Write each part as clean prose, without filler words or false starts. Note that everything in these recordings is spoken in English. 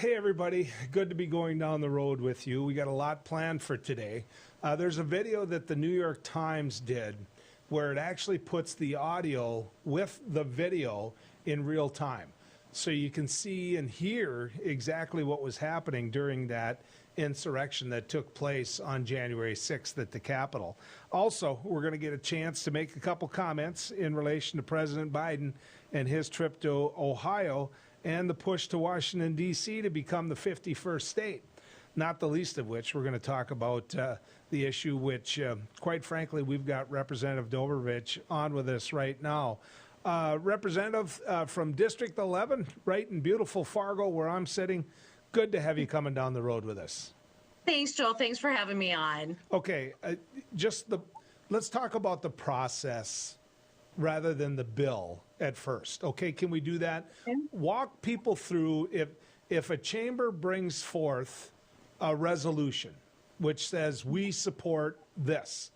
Hey, everybody. Good to be going down the road with you. We got a lot planned for today. There's a video that the New York Times did where it actually puts the audio with the video in real time. So you can see and hear exactly what was happening during that insurrection that took place on January 6th at the Capitol. Also, we're going to get a chance to make a couple comments in relation to President Biden and his trip to Ohio and the push to Washington, D.C. to become the 51st state, not the least of which we're going to talk about the issue which, quite frankly, we've got Representative Dobervich on with us right now. Representative from District 11, right in beautiful Fargo, where I'm sitting. Good to have you coming down the road with us. Thanks, Joel. Thanks for having me on. Okay, let's talk about the process rather than the bill at first. Okay, can we do that? Okay. Walk people through if a chamber brings forth a resolution which says we support this,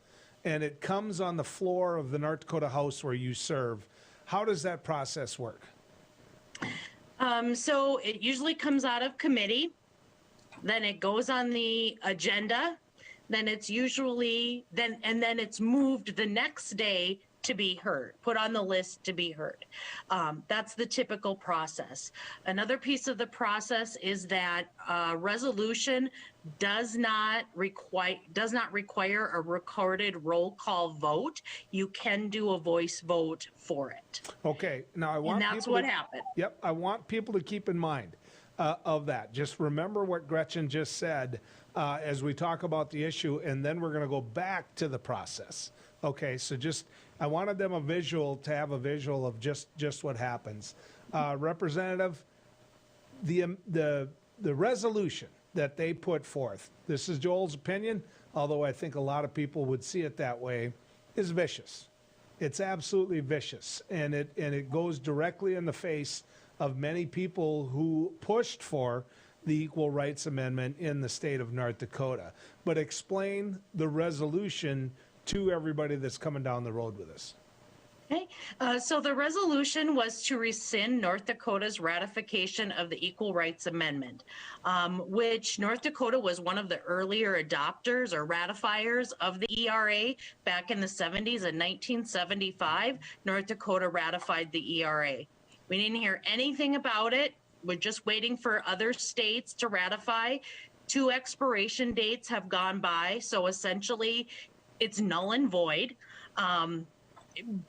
and it comes on the floor of the North Dakota House where you serve, how does that process work? So it usually comes out of committee, then it goes on the agenda, then it's moved the next day to be heard, put on the list to be heard. That's the typical process. Another piece of the process is that a resolution does not require a recorded roll call vote. You can do a voice vote for it. Okay, now and that's what happened. Yep, I want people to keep in mind of that. Just remember what Gretchen just said as we talk about the issue, and then we're going to go back to the process. Okay, so I wanted them to have a visual of just what happens. Representative, the resolution that they put forth, this is Joel's opinion, although I think a lot of people would see it that way, is vicious. It's absolutely vicious, and it goes directly in the face of many people who pushed for the Equal Rights Amendment in the state of North Dakota. But explain the resolution to everybody that's coming down the road with us. Okay, so the resolution was to rescind North Dakota's ratification of the Equal Rights Amendment, which North Dakota was one of the earlier adopters or ratifiers of the ERA back in the 70s. In 1975, North Dakota ratified the ERA. We didn't hear anything about it. We're just waiting for other states to ratify. 2 expiration dates have gone by, so essentially it's null and void.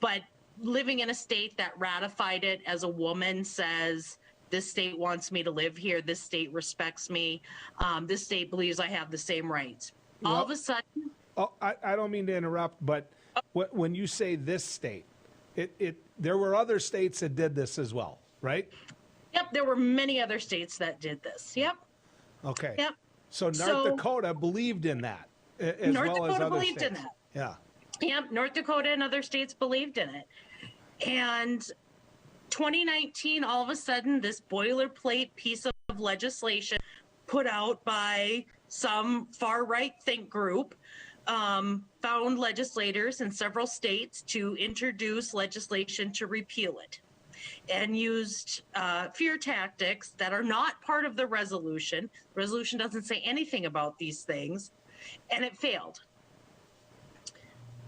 But living in a state that ratified it as a woman says, this state wants me to live here, this state respects me, this state believes I have the same rights. Well, all of a sudden... I don't mean to interrupt, but when you say this state, there were other states that did this as well, right? Yep, there were many other states that did this. Yep. Okay. Yep. So North Dakota believed in that, as North well as Dakota other believed states. in that. Yeah. Yep, North Dakota and other states believed in it. And 2019, all of a sudden, this boilerplate piece of legislation put out by some far-right think group found legislators in several states to introduce legislation to repeal it, and used fear tactics that are not part of the resolution. The resolution doesn't say anything about these things, and it failed.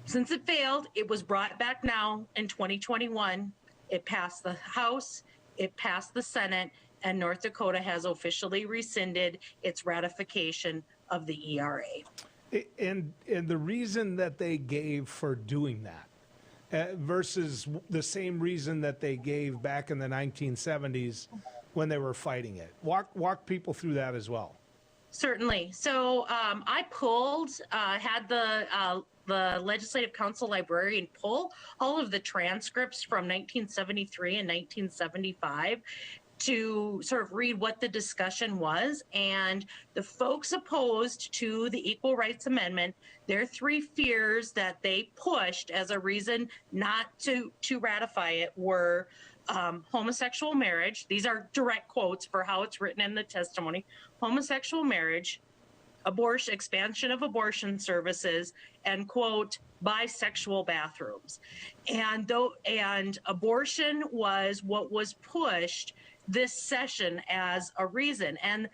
Since it failed, it was brought back now in 2021. It passed the House, it passed the Senate, and North Dakota has officially rescinded its ratification of the ERA. And the reason that they gave for doing that versus the same reason that they gave back in the 1970s when they were fighting it. Walk people through that as well. Certainly. So I had the Legislative Council librarian pull all of the transcripts from 1973 and 1975 to sort of read what the discussion was. And the folks opposed to the Equal Rights Amendment, their 3 fears that they pushed as a reason not to ratify it were homosexual marriage. These are direct quotes for how it's written in the testimony. Homosexual marriage, expansion of abortion services, and quote, bisexual bathrooms. And abortion was what was pushed this session as a reason. And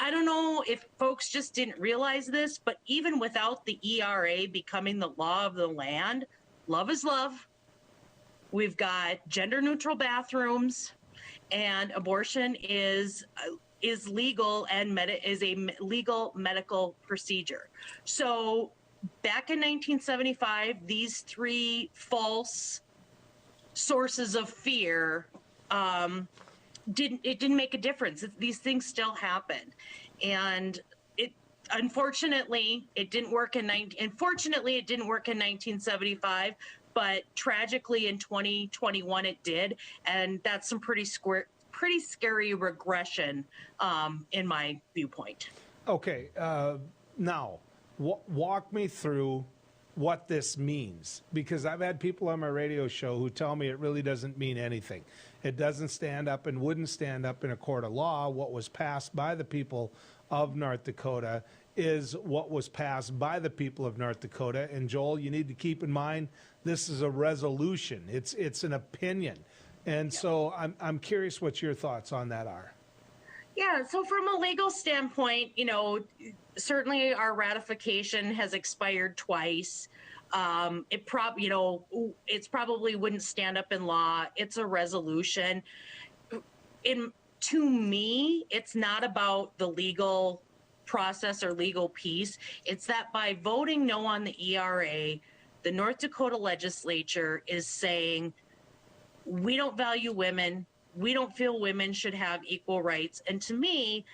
I don't know if folks just didn't realize this, but even without the ERA becoming the law of the land, love is love. We've got gender neutral bathrooms, and abortion is legal and is a legal medical procedure. So back in 1975, these three false sources of fear didn't make a difference. These things still happen, and unfortunately it didn't work in 1975, but tragically in 2021 it did, and that's some pretty scary regression in my viewpoint. Okay, now walk me through what this means, because I've had people on my radio show who tell me it really doesn't mean anything. It doesn't stand up and wouldn't stand up in a court of law. What was passed by the people of North Dakota is what was passed by the people of North Dakota. And Joel, you need to keep in mind, this is a resolution. It's an opinion. And so I'm curious what your thoughts on that are. Yeah, so from a legal standpoint, certainly our ratification has expired twice. It's probably wouldn't stand up in law. It's a resolution. To me, it's not about the legal process or legal piece. It's that by voting no on the ERA, the North Dakota legislature is saying, we don't value women. We don't feel women should have equal rights. And to me,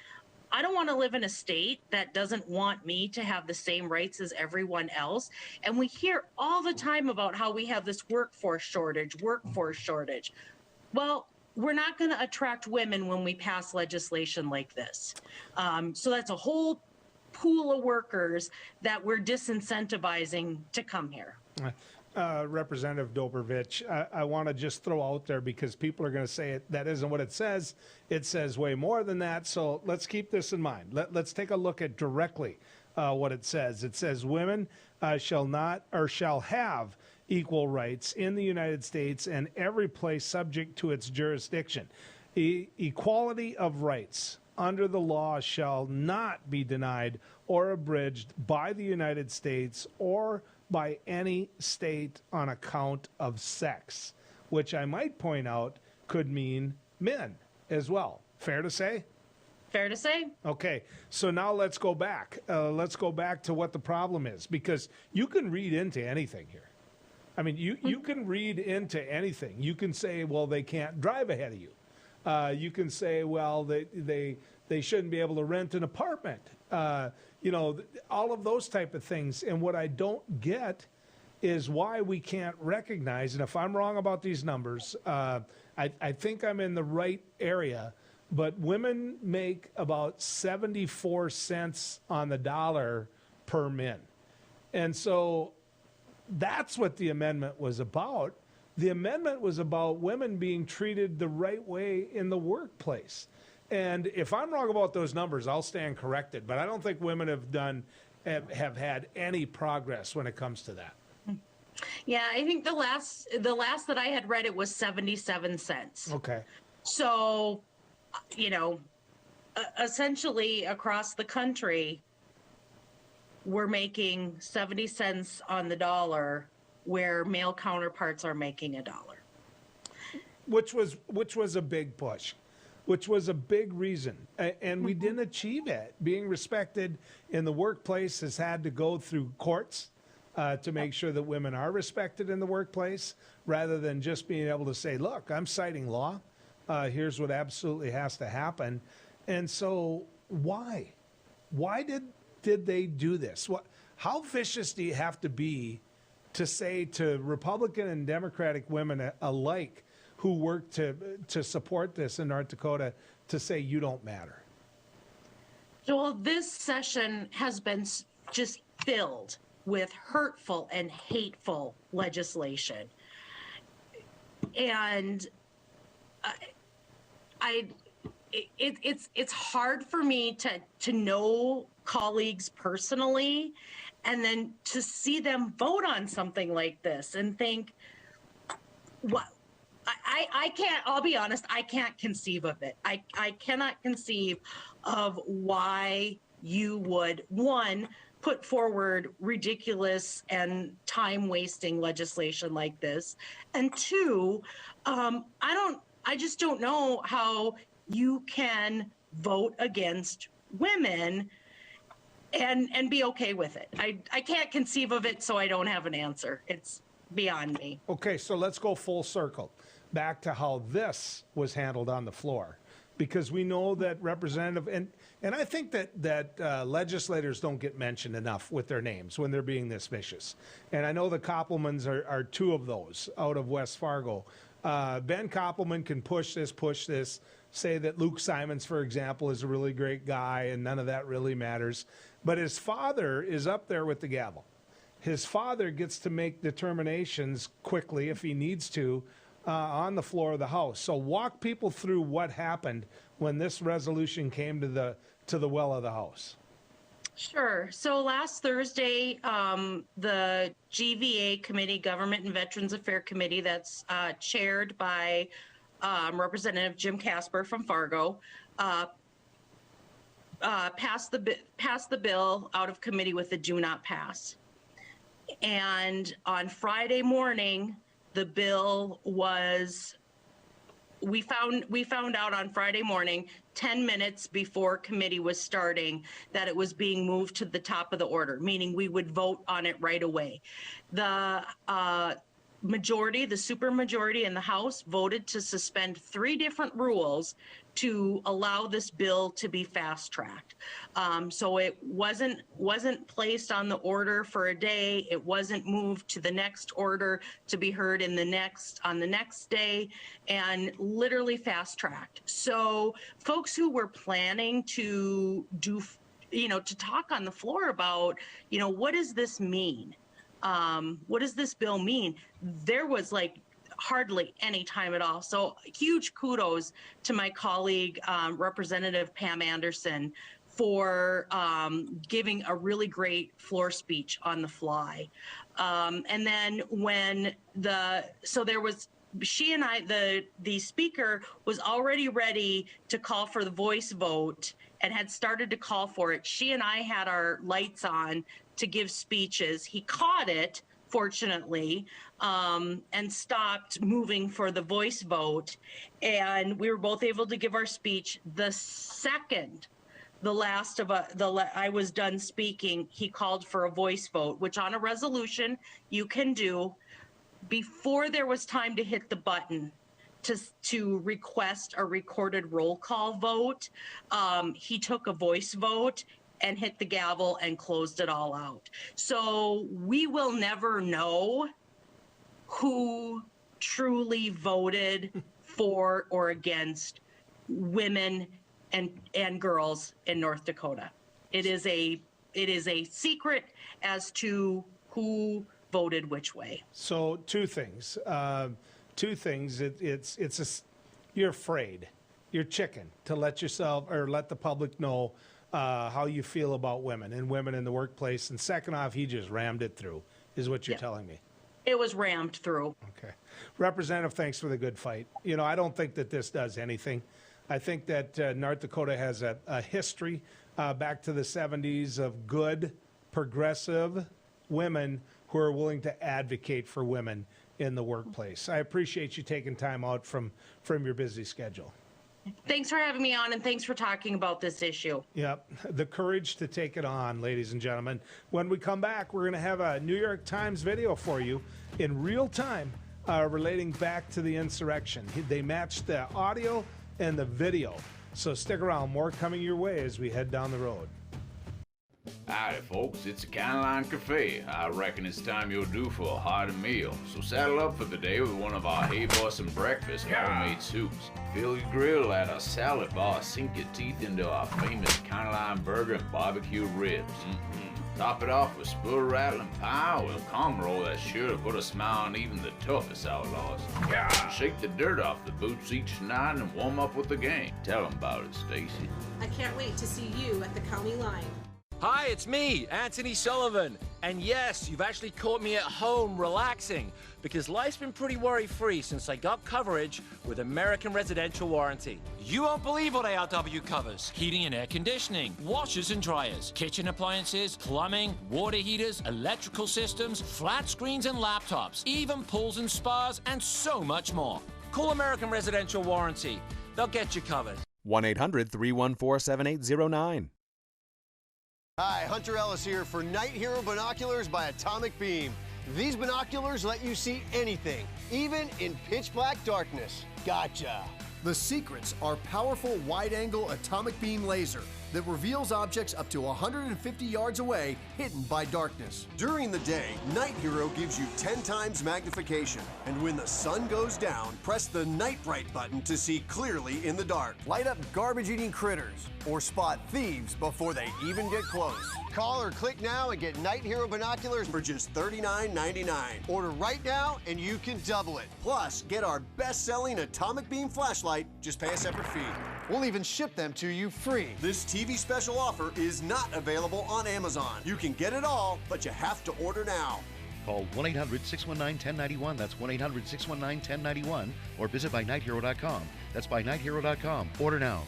I don't want to live in a state that doesn't want me to have the same rights as everyone else. And we hear all the time about how we have this workforce shortage. Well, we're not going to attract women when we pass legislation like this. So that's a whole pool of workers that we're disincentivizing to come here. Representative Dobervich, I want to just throw out there, because people are going to say that isn't what it says. It says way more than that. So let's keep this in mind. Let's take a look at directly what it says. It says women shall have equal rights in the United States and every place subject to its jurisdiction. Equality of rights under the law shall not be denied or abridged by the United States or by any state on account of sex, which I might point out could mean men as well. Fair to say? Fair to say. Okay, so now let's go back. Let's go back to what the problem is, because you can read into anything here. I mean, you can read into anything. You can say, well, they can't drive ahead of you. You can say, well, they shouldn't be able to rent an apartment. All of those type of things. And what I don't get is why we can't recognize, and if I'm wrong about these numbers, I think I'm in the right area, but women make about 74 cents on the dollar per min. And so that's what the amendment was about. The amendment was about women being treated the right way in the workplace. And if I'm wrong about those numbers, I'll stand corrected. But I don't think women have had any progress when it comes to that. Yeah, I think the last that I had read, it was 77 cents. Okay. So, essentially across the country, we're making 70 cents on the dollar, where male counterparts are making $1. Which was a big push. Which was a big reason. And we didn't achieve it. Being respected in the workplace has had to go through courts to make sure that women are respected in the workplace, rather than just being able to say, look, I'm citing law. Here's what absolutely has to happen. And so why? Why did they do this? How vicious do you have to be to say to Republican and Democratic women alike who work to support this in North Dakota, to say you don't matter? Joel, this session has been just filled with hurtful and hateful legislation. And it's hard for me to know colleagues personally, and then to see them vote on something like this and think, what? I can't, I'll be honest, I can't conceive of it. I cannot conceive of why you would, one, put forward ridiculous and time wasting legislation like this. And two, I just don't know how you can vote against women and be okay with it. I can't conceive of it, so I don't have an answer. It's beyond me. Okay, so let's go full circle back to how this was handled on the floor, because we know that Representative and I think that legislators don't get mentioned enough with their names when they're being this vicious. And I know the Koppelmans are two of those out of West Fargo. Ben Koppelman can push this, say that Luke Simons, for example, is a really great guy, and none of that really matters. But his father is up there with the gavel. His father gets to make determinations quickly if he needs to on the floor of the House. So walk people through what happened when this resolution came to the well of the House. Sure. So last Thursday, the GVA Committee, Government and Veterans Affairs Committee, that's chaired by Representative Jim Casper from Fargo, passed the bill out of committee with a do not pass. And on Friday morning, the bill was, we found out on Friday morning, 10 minutes before committee was starting, that it was being moved to the top of the order, meaning we would vote on it right away. The majority, the supermajority in the House, voted to suspend 3 different rules to allow this bill to be fast-tracked. So it wasn't placed on the order for a day. It wasn't moved to the next order to be heard on the next day, and literally fast-tracked. So folks who were planning to do, to talk on the floor about, what does this mean? What does this bill mean? There was hardly any time at all. So huge kudos to my colleague, Representative Pam Anderson, for giving a really great floor speech on the fly. And then she and I, the speaker was already ready to call for the voice vote and had started to call for it. She and I had our lights on to give speeches. He caught it, fortunately, and stopped moving for the voice vote. And we were both able to give our speech. The second I was done speaking, he called for a voice vote, which on a resolution you can do. Before there was time to hit the button to request a recorded roll call vote, he took a voice vote and hit the gavel and closed it all out. So we will never know who truly voted for or against women and girls in North Dakota. It is a secret as to who voted which way. So two things. You're afraid. You're chicken to let yourself or let the public know how you feel about women and women in the workplace. And second off, he just rammed it through, is what you're telling me. It was rammed through. Okay. Representative, thanks for the good fight. I don't think that this does anything. I think that North Dakota has a history back to the 70s of good, progressive women who are willing to advocate for women in the workplace. I appreciate you taking time out from your busy schedule. Thanks for having me on, and thanks for talking about this issue. Yep, the courage to take it on, ladies and gentlemen. When we come back, we're going to have a New York Times video for you in real time relating back to the insurrection. They matched the audio and the video. So stick around, more coming your way as we head down the road. Howdy folks, it's the Caroline Cafe. I reckon it's time you're due for a hearty meal. So saddle up for the day with one of our Hey Bossin' breakfast homemade soups. Fill your grill at our salad bar, sink your teeth into our famous Caroline burger and barbecue ribs. Top it off with spur rattling pie with a calm roll that's sure to put a smile on even the toughest outlaws. Shake the dirt off the boots each night and warm up with the gang. Tell them about it, Stacy. I can't wait to see you at the county line. Hi, it's me, Anthony Sullivan. And yes, you've actually caught me at home relaxing because life's been pretty worry-free since I got coverage with American Residential Warranty. You won't believe what ARW covers. Heating and air conditioning, washers and dryers, kitchen appliances, plumbing, water heaters, electrical systems, flat screens and laptops, even pools and spas, and so much more. Call American Residential Warranty. They'll get you covered. 1-800-314-7809. Hi, Hunter Ellis here for Night Hero Binoculars by Atomic Beam. These binoculars let you see anything, even in pitch black darkness. Gotcha. The secrets are powerful wide-angle atomic beam laser that reveals objects up to 150 yards away, hidden by darkness. During the day, Night Hero gives you 10 times magnification. And when the sun goes down, press the Night Bright button to see clearly in the dark. Light up garbage-eating critters or spot thieves before they even get close. Call or click now and get Night Hero Binoculars for just $39.99. Order right now and you can double it. Plus, get our best-selling Atomic Beam flashlight, just pay a separate fee. We'll even ship them to you free. This TV special offer is not available on Amazon. You can get it all, but you have to order now. Call 1-800-619-1091. That's 1-800-619-1091. Or visit bynighthero.com. That's bynighthero.com. Order now.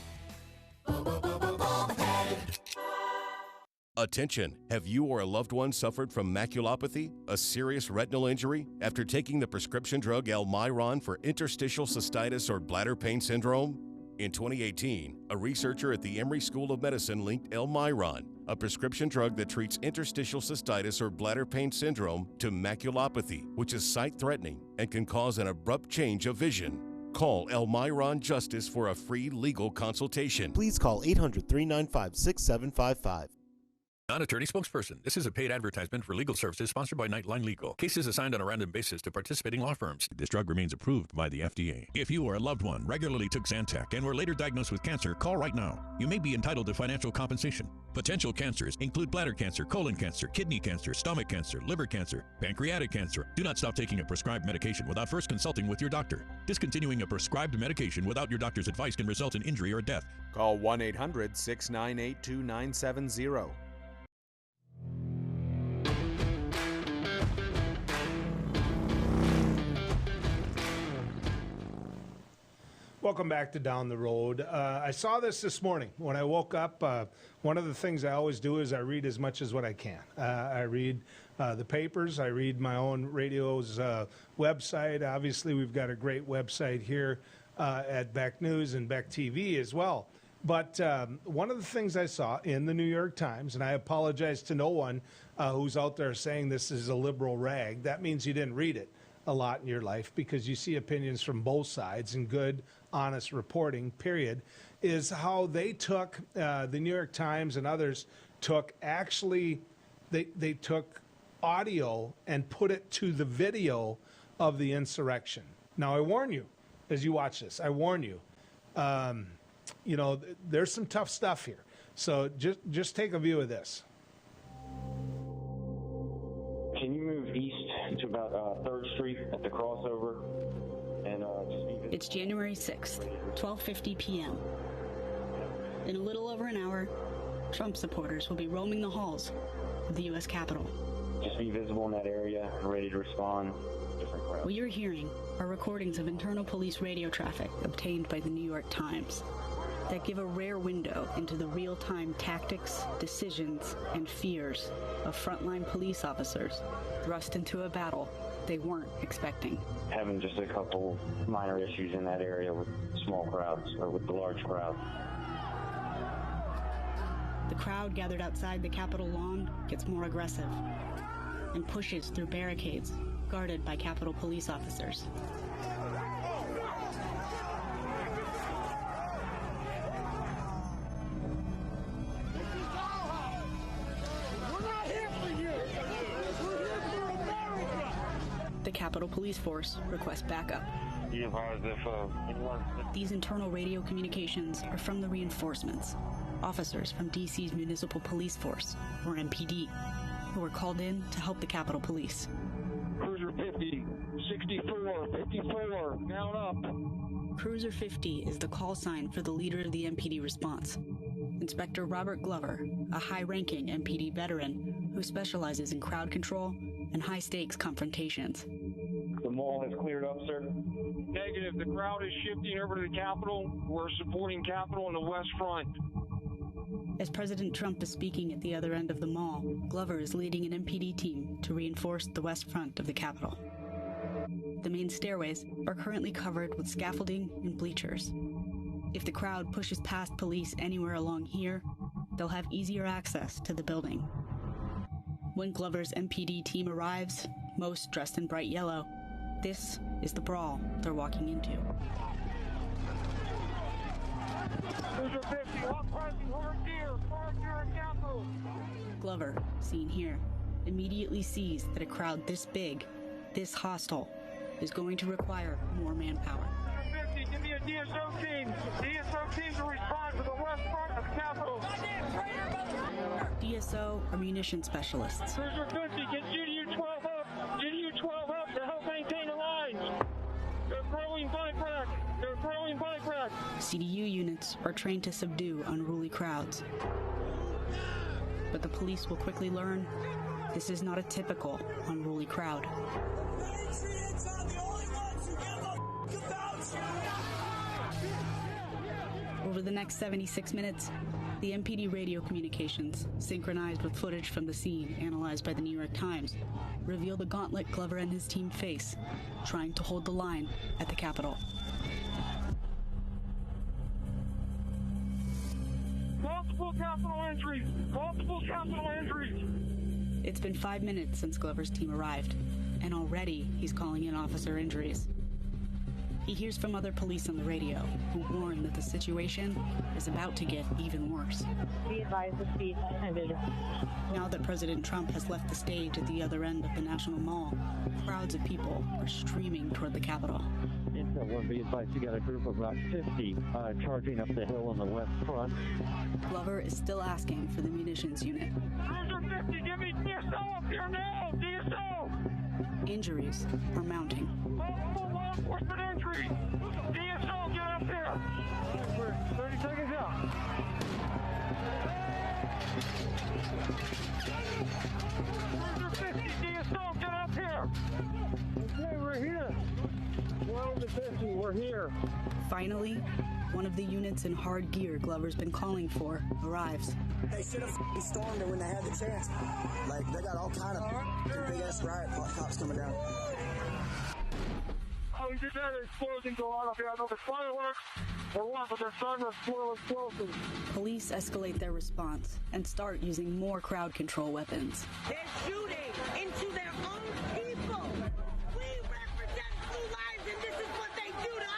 Attention! Have you or a loved one suffered from maculopathy, a serious retinal injury, after taking the prescription drug Almiron for interstitial cystitis or bladder pain syndrome? In 2018, a researcher at the Emory School of Medicine linked Almiron, a prescription drug that treats interstitial cystitis or bladder pain syndrome, to maculopathy, which is sight-threatening and can cause an abrupt change of vision. Call Almiron Justice for a free legal consultation. Please call 800-395-6755. Non-attorney spokesperson. This is a paid advertisement for legal services sponsored by Nightline Legal. Cases assigned on a random basis to participating law firms. This drug remains approved by the FDA. If you or a loved one regularly took Zantac and were later diagnosed with cancer, call right now. You may be entitled to financial compensation. Potential cancers include bladder cancer, colon cancer, kidney cancer, stomach cancer, liver cancer, pancreatic cancer. Do not stop taking a prescribed medication without first consulting with your doctor. Discontinuing a prescribed medication without your doctor's advice can result in injury or death. Call 1-800-698-2970. Welcome back to Down the Road. I saw this morning when I woke up. One of the things I always do is I read as much as what I can. I read the papers. I read my own radio's website. Obviously, we've got a great website here at Beck News and Beck TV as well. But one of the things I saw in the New York Times, and I apologize to no one who's out there saying this is a liberal rag. That means you didn't read it a lot in your life, because you see opinions from both sides and good, honest reporting, period, is how they took, the New York Times and others took, actually, they took audio and put it to the video of the insurrection. Now, I warn you, as you watch this, I warn you, you know, there's some tough stuff here. So just take a view of this. Can you move east to about 3rd Street at the crossover? And It's January 6th, 12:50 p.m. In a little over an hour, Trump supporters will be roaming the halls of the U.S. Capitol. Just be visible in that area and ready to respond. Different crowds. What you're hearing are recordings of internal police radio traffic obtained by the New York Times that give a rare window into the real-time tactics, decisions, and fears of frontline police officers thrust into a battle they weren't expecting. Having just a couple minor issues in that area with small crowds, or with the large crowd. The crowd gathered outside the Capitol lawn gets more aggressive and pushes through barricades guarded by Capitol police officers. The Capitol Police Force requests backup. These internal radio communications are from the reinforcements, officers from D.C.'s Municipal Police Force, or MPD, who were called in to help the Capitol Police. Cruiser 50, 64, 54, down up. Cruiser 50 is the call sign for the leader of the MPD response. And Inspector Robert Glover, a high-ranking MPD veteran who specializes in crowd control and high-stakes confrontations. The mall has cleared up, sir. Negative. The crowd is shifting over to the Capitol. We're supporting Capitol on the west front. As President Trump is speaking at the other end of the mall, Glover is leading an MPD team to reinforce the west front of the Capitol. The main stairways are currently covered with scaffolding and bleachers. If the crowd pushes past police anywhere along here, they'll have easier access to the building. When Glover's MPD team arrives, most dressed in bright yellow, this is the brawl they're walking into. Glover, seen here, immediately sees that a crowd this big, this hostile, is going to require more manpower. 50, give me a DSO team. DSO team to respond to the west front of the Capitol. DSO are munition specialists. Cruiser 50, get GDU 12 up. GDU 12 up to help maintain the lines. They're throwing bike racks. They're throwing bike racks. CDU units are trained to subdue unruly crowds. But the police will quickly learn this is not a typical unruly crowd. Over the next 76 minutes, the MPD radio communications, synchronized with footage from the scene analyzed by the New York Times, reveal the gauntlet Glover and his team face, trying to hold the line at the Capitol. Multiple Capitol entries! Multiple Capitol entries! It's been 5 minutes since Glover's team arrived, and already he's calling in officer injuries. He hears from other police on the radio, who warn that the situation is about to get even worse. Be advised the speed ended. Now that President Trump has left the stage at the other end of the National Mall, crowds of people are streaming toward the Capitol. Intel 1, be advised, you got a group of about 50 charging up the hill on the west front. Glover is still asking for the munitions unit. Cruiser 50, give me DSO up here now! DSO! Injuries are mounting. Multiple law enforcement entry! DSO, get up here! We're 30 seconds out. Cruiser 50, DSO, get up here! Okay, we're here. 12 to 50, we're here. Finally, one of the units in hard gear Glover's been calling for arrives. They should have stormed it when they had the chance. Like, they got all kind of big-ass riot cops coming down. Oh, we just had an explosion go on up here. I know the fireworks or what, but they're starting to explode explosives. Police escalate their response and start using more crowd control weapons. They're shooting into their own people. We represent Blue Lives, and this is what they do to us.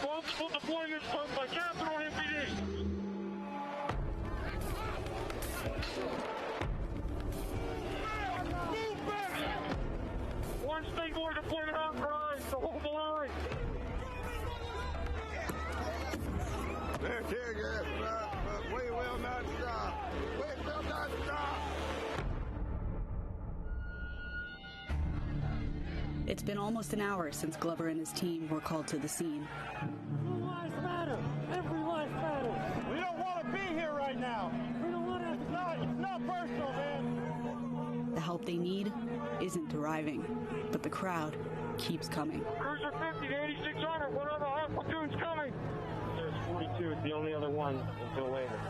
Multiple deployments by Capitol MPD. Move back! One state board deployment authorized to hold the line. They're tear gas, but we will not stop. We will not stop. It's been almost an hour since Glover and his team were called to the scene. Blue lives matter. Every life matters. We don't want to be here right now. We don't want to. It's not personal, man. The help they need isn't arriving, but the crowd keeps coming. Cruiser 50 to 8600. One other hot platoon's coming. There's 42. It's the only other one until later.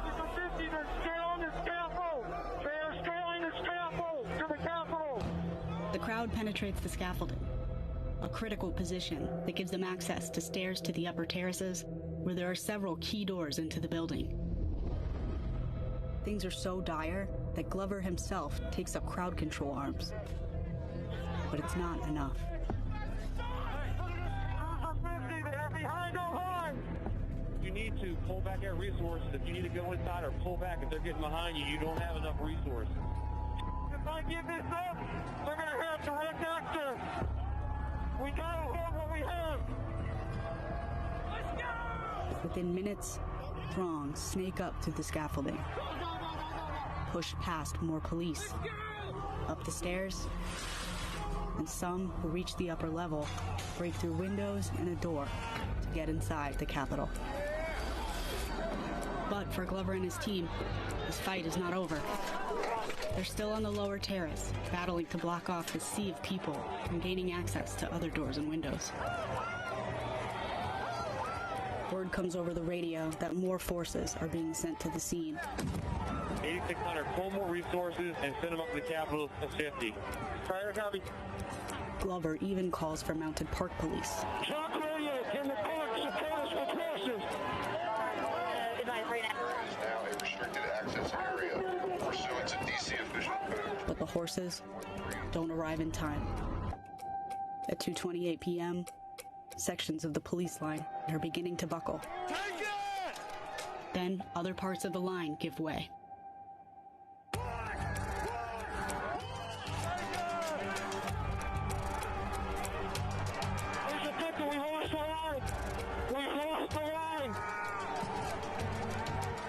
Cruiser 50, they're scaling the scaffold. They are scaling the scaffold to the Capitol. The crowd penetrates the scaffolding, a critical position that gives them access to stairs to the upper terraces, where there are several key doors into the building. Things are so dire that Glover himself takes up crowd control arms. But it's not enough. You need to pull back our resources. If you need to go inside or pull back, if they're getting behind you, you don't have enough resources. If I give this up, they're going to have direct access. We got to hold what we have. Let's go! Within minutes, throngs snake up through the scaffolding, push past more police, up the stairs, and some who reach the upper level break through windows and a door to get inside the Capitol. But for Glover and his team, this fight is not over. They're still on the lower terrace, battling to block off the sea of people from gaining access to other doors and windows. Word comes over the radio that more forces are being sent to the scene. 8600, pull more resources and send them up to the Capitol at 50. Prior copy. Glover even calls for mounted park police. Shock radio, can the park support us with horses? Now a restricted access area pursuant to DC official code. But the horses don't arrive in time. At 2:28 p.m., sections of the police line are beginning to buckle. Then other parts of the line give way.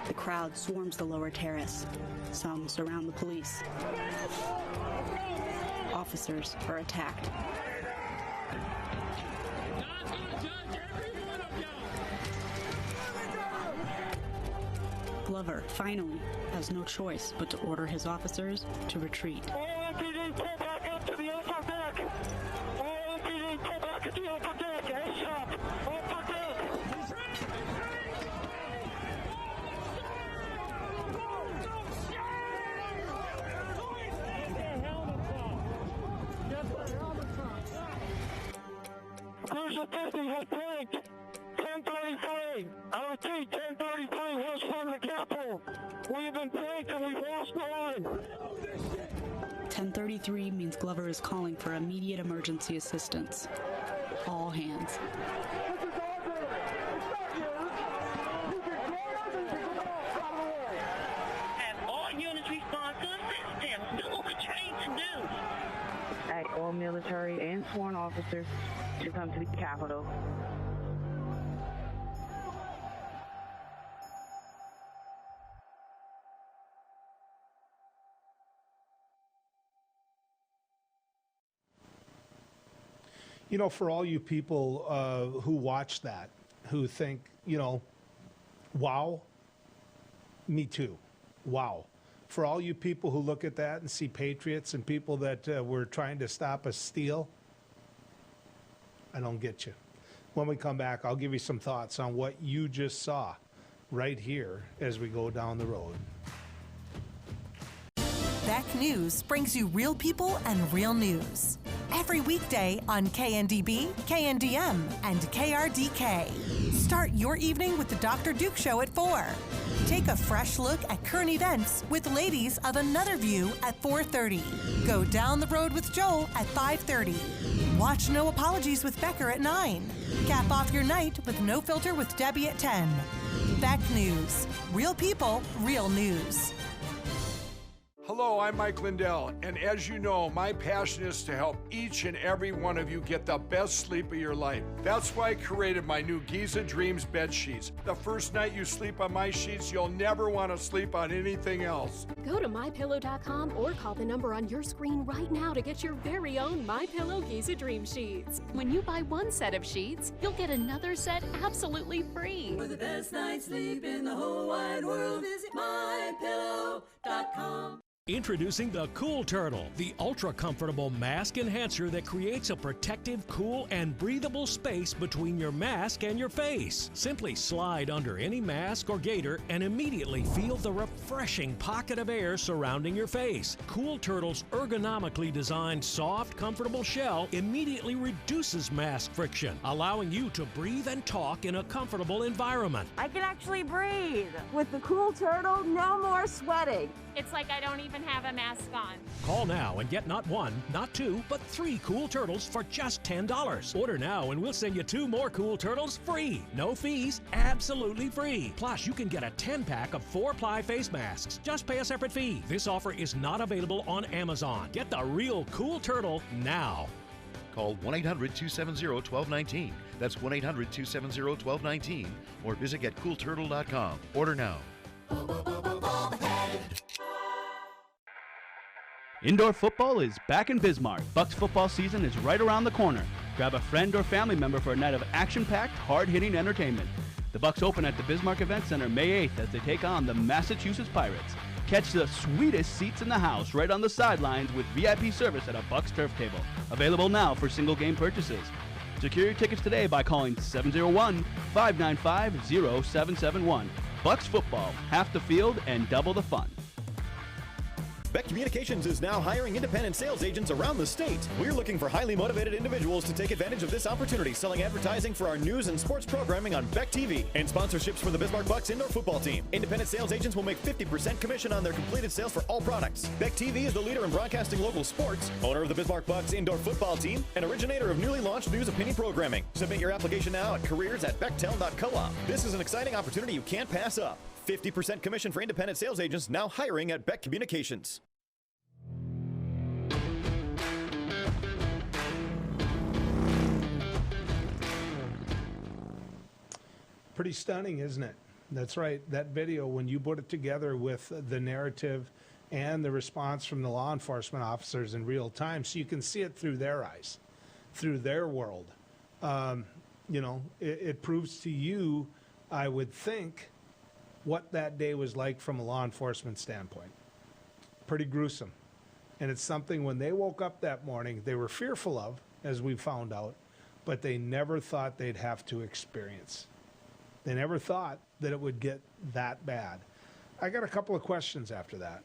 The crowd swarms the lower terrace. Some surround the police. Officers are attacked. Glover finally has no choice but to order his officers to retreat. Cruiser 50 has break. 1033. I repeat, 1033 was from the Capitol. We have been breaked and we've lost the line. 1033 means Glover is calling for immediate emergency assistance. All hands. Have all units respond to the system. Do what we're trained to do. Ask all military and sworn officers to come to the Capitol. You know, for all you people who watch that, who think, you know, wow, me too, wow. For all you people who look at that and see patriots and people that were trying to stop a steal, I don't get you. When we come back, I'll give you some thoughts on what you just saw right here as we go down the road. Beck News brings you real people and real news. Every weekday on KNDB, KNDM, and KRDK. Start your evening with the Dr. Duke Show at 4. Take a fresh look at current events with Ladies of Another View at 4:30. Go down the road with Joel at 5:30. Watch No Apologies with Becker at 9. Cap off your night with No Filter with Debbie at 10. Beck News. Real people, real news. Hello, I'm Mike Lindell, and as you know, my passion is to help each and every one of you get the best sleep of your life. That's why I created my new Giza Dreams bed sheets. The first night you sleep on my sheets, you'll never want to sleep on anything else. Go to MyPillow.com or call the number on your screen right now to get your very own MyPillow Giza Dream Sheets. When you buy one set of sheets, you'll get another set absolutely free. For the best night's sleep in the whole wide world, visit MyPillow.com. Introducing the Cool Turtle, the ultra-comfortable mask enhancer that creates a protective, cool, and breathable space between your mask and your face. Simply slide under any mask or gaiter and immediately feel the refreshing pocket of air surrounding your face. Cool Turtle's ergonomically designed, soft, comfortable shell immediately reduces mask friction, allowing you to breathe and talk in a comfortable environment. I can actually breathe. With the Cool Turtle, no more sweating. It's like I don't even have a mask on. Call now and get not one, not two, but 3 Cool Turtles for just $10. Order now and we'll send you 2 more Cool Turtles free. No fees, absolutely free. Plus, you can get a 10-pack of 4-ply face masks. Just pay a separate fee. This offer is not available on Amazon. Get the real Cool Turtle now. Call 1-800-270-1219. That's 1-800-270-1219. Or visit getcoolturtle.com. Order now. Indoor football is back in Bismarck. Bucks football season is right around the corner. Grab a friend or family member for a night of action-packed, hard-hitting entertainment. The Bucks open at the Bismarck Event Center May 8th as they take on the Massachusetts Pirates. Catch the sweetest seats in the house right on the sidelines with VIP service at a Bucks turf table. Available now for single-game purchases. Secure your tickets today by calling 701-595-0771. Bucks football, half the field and double the fun. Beck Communications is now hiring independent sales agents around the state. We're looking for highly motivated individuals to take advantage of this opportunity, selling advertising for our news and sports programming on Beck TV and sponsorships for the Bismarck Bucks indoor football team. Independent sales agents will make 50% commission on their completed sales for all products. Beck TV is the leader in broadcasting local sports, owner of the Bismarck Bucks indoor football team, and originator of newly launched news opinion programming. Submit your application now at careers@bechtel.coop. This is an exciting opportunity you can't pass up. 50% commission for independent sales agents now hiring at Beck Communications. Pretty stunning, isn't it? That's right. That video, when you put it together with the narrative and the response from the law enforcement officers in real time, so you can see it through their eyes, through their world. It proves to you, I would think, what that day was like from a law enforcement standpoint. Pretty gruesome. And it's something when they woke up that morning, they were fearful of, as we found out, but they never thought they'd have to experience. They never thought that it would get that bad. I got a couple of questions after that.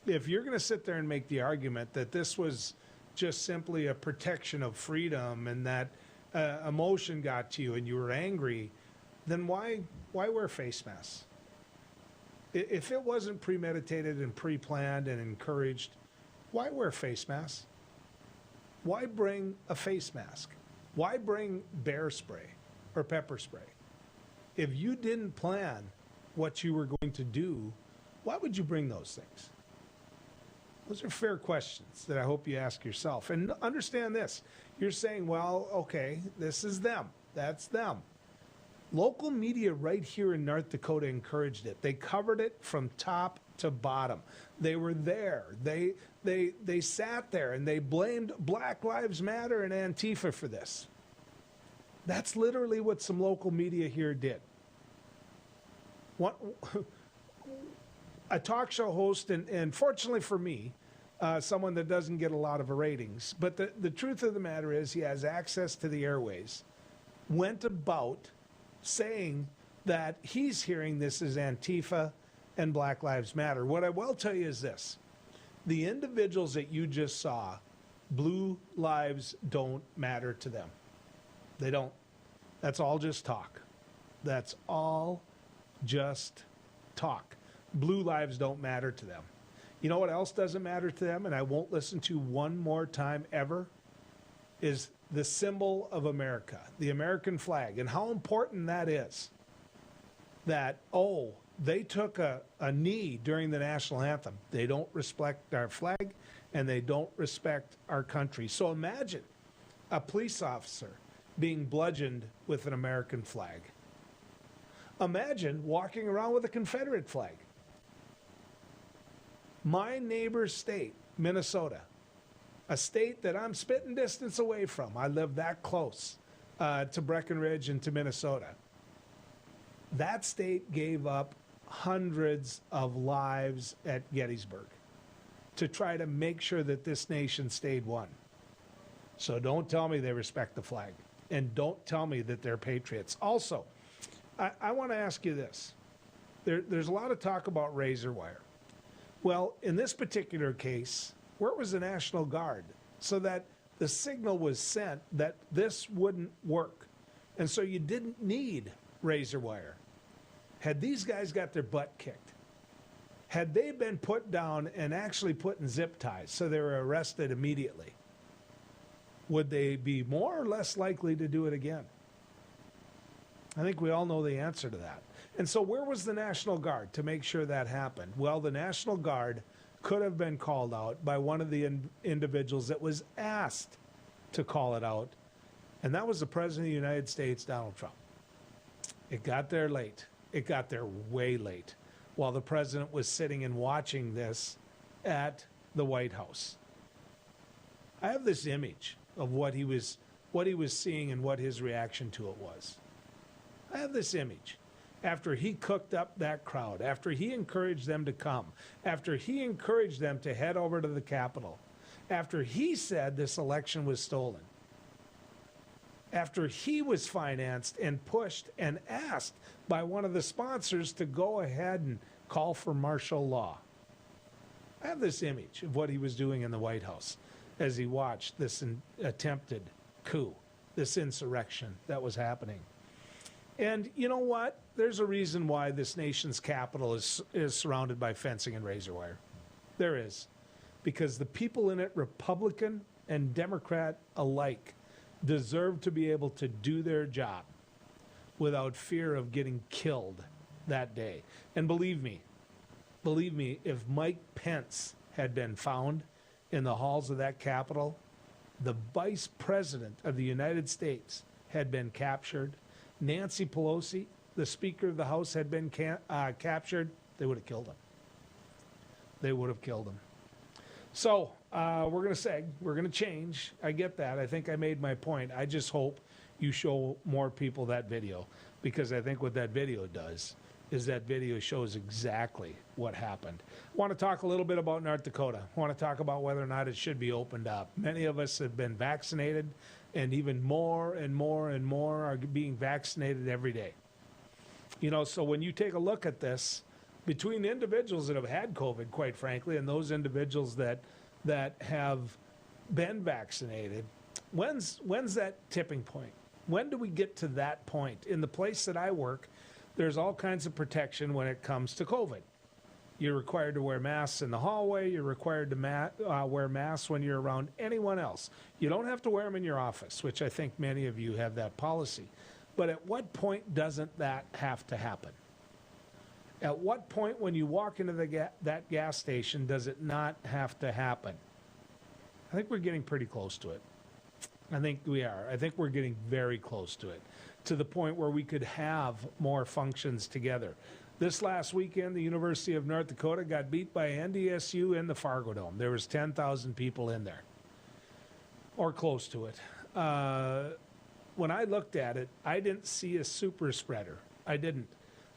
If you're going to sit there and make the argument that this was just simply a protection of freedom and that emotion got to you and you were angry, then why wear face masks? If it wasn't premeditated and pre-planned and encouraged, why wear face masks? Why bring a face mask? Why bring bear spray or pepper spray? If you didn't plan what you were going to do, why would you bring those things? Those are fair questions that I hope you ask yourself. And understand this. You're saying, well, okay, this is them. That's them. Local media right here in North Dakota encouraged it. They covered it from top to bottom. They were there. They sat there and they blamed Black Lives Matter and Antifa for this. That's literally what some local media here did. A talk show host, and fortunately for me, someone that doesn't get a lot of ratings, but the truth of the matter is he has access to the airways, went about saying that he's hearing this as Antifa and Black Lives Matter. What I will tell you is this. The individuals that you just saw, blue lives don't matter to them. They don't. That's all just talk. That's all just talk. Blue lives don't matter to them. You know what else doesn't matter to them, and I won't listen to one more time ever, is the symbol of America, the American flag, and how important that is. That, they took a knee during the national anthem. They don't respect our flag, and they don't respect our country. So imagine a police officer being bludgeoned with an American flag. Imagine walking around with a Confederate flag. My neighbor's state, Minnesota, a state that I'm spitting distance away from. I live that close to Breckenridge and to Minnesota. That state gave up hundreds of lives at Gettysburg to try to make sure that this nation stayed one. So don't tell me they respect the flag, and don't tell me that they're patriots. Also, I want to ask you this. There's a lot of talk about razor wire. Well, in this particular case, where was the National Guard so that the signal was sent that this wouldn't work? And so you didn't need razor wire. Had these guys got their butt kicked, had they been put down and actually put in zip ties so they were arrested immediately, would they be more or less likely to do it again? I think we all know the answer to that. And so where was the National Guard to make sure that happened? Well, the National Guard could have been called out by one of the individuals that was asked to call it out, and that was the President of the United States, Donald Trump. It got there late. It got there way late, while the president was sitting and watching this at the White House. I have this image of what he was seeing and what his reaction to it was. I have this image. After he cooked up that crowd, after he encouraged them to come, after he encouraged them to head over to the Capitol, after he said this election was stolen, after he was financed and pushed and asked by one of the sponsors to go ahead and call for martial law. I have this image of what he was doing in the White House as he watched this attempted coup, this insurrection that was happening. And you know what? There's a reason why this nation's capital is surrounded by fencing and razor wire. There is. Because the people in it, Republican and Democrat alike, deserve to be able to do their job without fear of getting killed that day. And believe me, if Mike Pence had been found in the halls of that Capitol, the Vice President of the United States had been captured, Nancy Pelosi, the Speaker of the House, had been captured, they would have killed him. They would have killed him. So we're going to change. I get that. I think I made my point. I just hope you show more people that video, because I think what that video does is that video shows exactly what happened. I want to talk a little bit about North Dakota. I want to talk about whether or not it should be opened up. Many of us have been vaccinated, and even more and more and more are being vaccinated every day. You know, so when you take a look at this, between individuals that have had COVID, quite frankly, and those individuals that have been vaccinated, when's that tipping point? When do we get to that point? In the place that I work, there's all kinds of protection when it comes to COVID. You're required to wear masks in the hallway. You're required to wear masks when you're around anyone else. You don't have to wear them in your office, which I think many of you have that policy. But at what point doesn't that have to happen? At what point when you walk into that gas station does it not have to happen? I think we're getting pretty close to it. I think we are. I think we're getting very close to it, to the point where we could have more functions together. This last weekend, the University of North Dakota got beat by NDSU in the Fargo Dome. There was 10,000 people in there, or close to it. When I looked at it, I didn't see a super spreader. I didn't.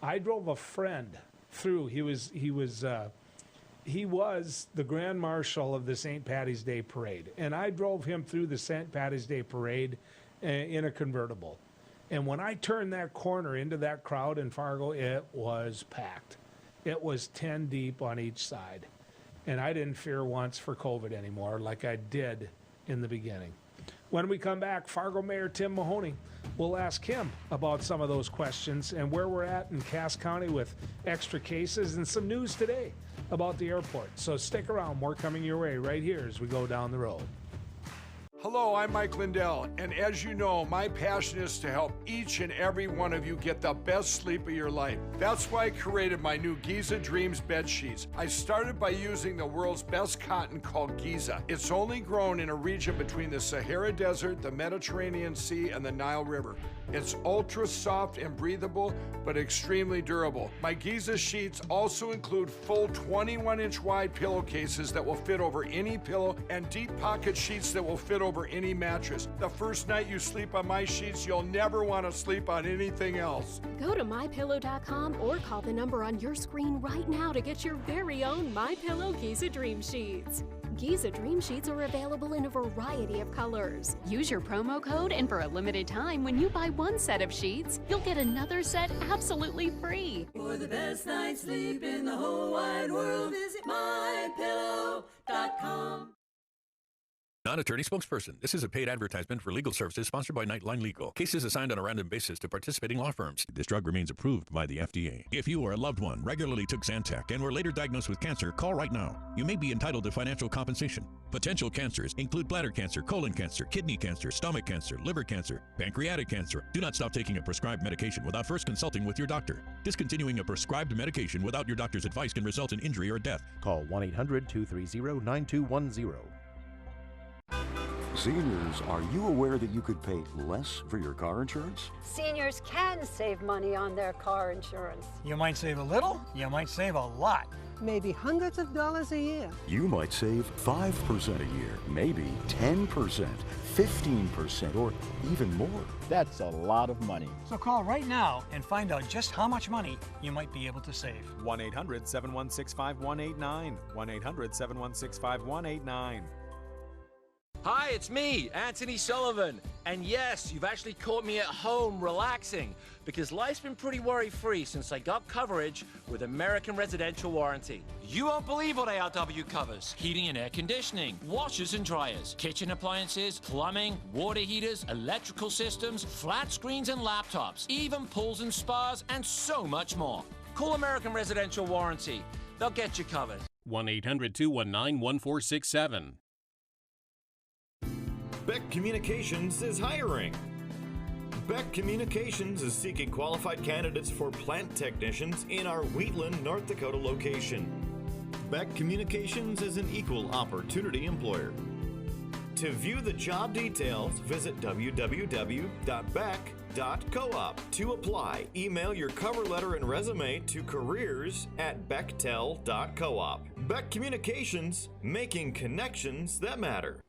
I drove a friend through. He was the Grand Marshal of the St. Patty's Day Parade, and I drove him through the St. Patty's Day Parade in a convertible. And when I turned that corner into that crowd in Fargo, it was packed. It was 10 deep on each side. And I didn't fear once for COVID anymore like I did in the beginning. When we come back, Fargo Mayor Tim Mahoney, we'll ask him about some of those questions and where we're at in Cass County with extra cases and some news today about the airport. So stick around. More coming your way right here as we go down the road. Hello, I'm Mike Lindell, and as you know, my passion is to help each and every one of you get the best sleep of your life. That's why I created my new Giza Dreams bed sheets. I started by using the world's best cotton called Giza. It's only grown in a region between the Sahara Desert, the Mediterranean Sea, and the Nile River. It's ultra soft and breathable, but extremely durable. My Giza sheets also include full 21-inch wide pillowcases that will fit over any pillow and deep pocket sheets that will fit over any mattress. The first night you sleep on my sheets, you'll never want to sleep on anything else. Go to MyPillow.com or call the number on your screen right now to get your very own MyPillow Giza Dream Sheets. Giza Dream Sheets are available in a variety of colors. Use your promo code, and for a limited time, when you buy one set of sheets, you'll get another set absolutely free. For the best night's sleep in the whole wide world, visit MyPillow.com. Non-attorney spokesperson. This is a paid advertisement for legal services sponsored by Nightline Legal. Cases assigned on a random basis to participating law firms. This drug remains approved by the FDA. If you or a loved one regularly took Zantac and were later diagnosed with cancer, call right now. You may be entitled to financial compensation. Potential cancers include bladder cancer, colon cancer, kidney cancer, stomach cancer, liver cancer, pancreatic cancer. Do not stop taking a prescribed medication without first consulting with your doctor. Discontinuing a prescribed medication without your doctor's advice can result in injury or death. Call 1-800-230-9210. Seniors, are you aware that you could pay less for your car insurance? Seniors can save money on their car insurance. You might save a little, you might save a lot. maybe hundreds of dollars a year. You might save 5% a year, maybe 10%, 15%, or even more. That's a lot of money. So call right now and find out just how much money you might be able to save. 1-800-716-5189. 1-800-716-5189. Hi, it's me, Anthony Sullivan. And yes, you've actually caught me at home relaxing because life's been pretty worry-free since I got coverage with American Residential Warranty. You won't believe what ARW covers. Heating and air conditioning, washers and dryers, kitchen appliances, plumbing, water heaters, electrical systems, flat screens and laptops, even pools and spas, and so much more. Call American Residential Warranty. They'll get you covered. 1-800-219-1467. Beck Communications is hiring. Beck Communications is seeking qualified candidates for plant technicians in our Wheatland, North Dakota location. Beck Communications is an equal opportunity employer. To view the job details, visit www.beck.coop. To apply, email your cover letter and resume to careers@bechtel.coop. Beck Communications, making connections that matter.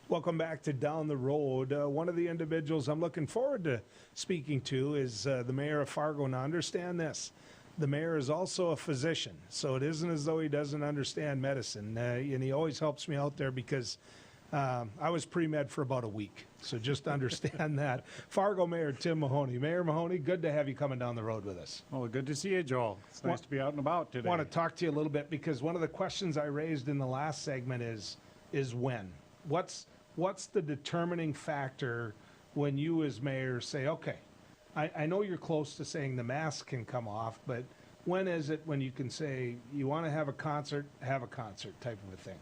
Welcome back to Down the Road. One of the individuals I'm looking forward to speaking to is the mayor of Fargo. Now, understand this. The mayor is also a physician, so it isn't as though he doesn't understand medicine. And he always helps me out there because I was pre-med for about a week. So just understand that. Fargo Mayor Tim Mahoney. Mayor Mahoney, good to have you coming down the road with us. Well, good to see you, Joel. It's nice to be out and about today. I want to talk to you a little bit because one of the questions I raised in the last segment is when? What's the determining factor when you as mayor say, okay, I know you're close to saying the mask can come off, but when is it when you can say you want to have a concert type of a thing?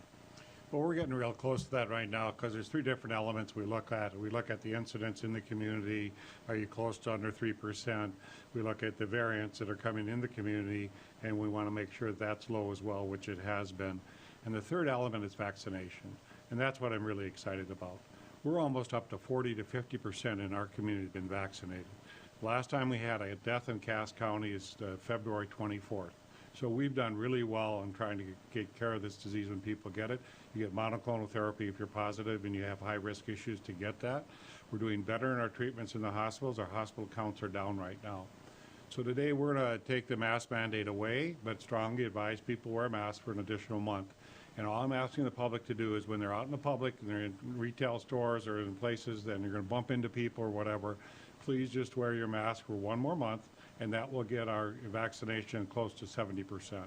Well, we're getting real close to that right now because there's three different elements we look at. We look at the incidents in the community. Are you close to under 3%? We look at the variants that are coming in the community, and we want to make sure that's low as well, which it has been. And the third element is vaccination. And that's what I'm really excited about. We're almost up to 40 to 50% in our community have been vaccinated. Last time we had a death in Cass County is February 24th. So we've done really well in trying to get care of this disease when people get it. You get monoclonal therapy if you're positive and you have high-risk issues to get that. We're doing better in our treatments in the hospitals. Our hospital counts are down right now. So today we're going to take the mask mandate away, but strongly advise people wear masks for an additional month. And all I'm asking the public to do is when they're out in the public and they're in retail stores or in places and you're going to bump into people or whatever, please just wear your mask for one more month, and that will get our vaccination close to 70%.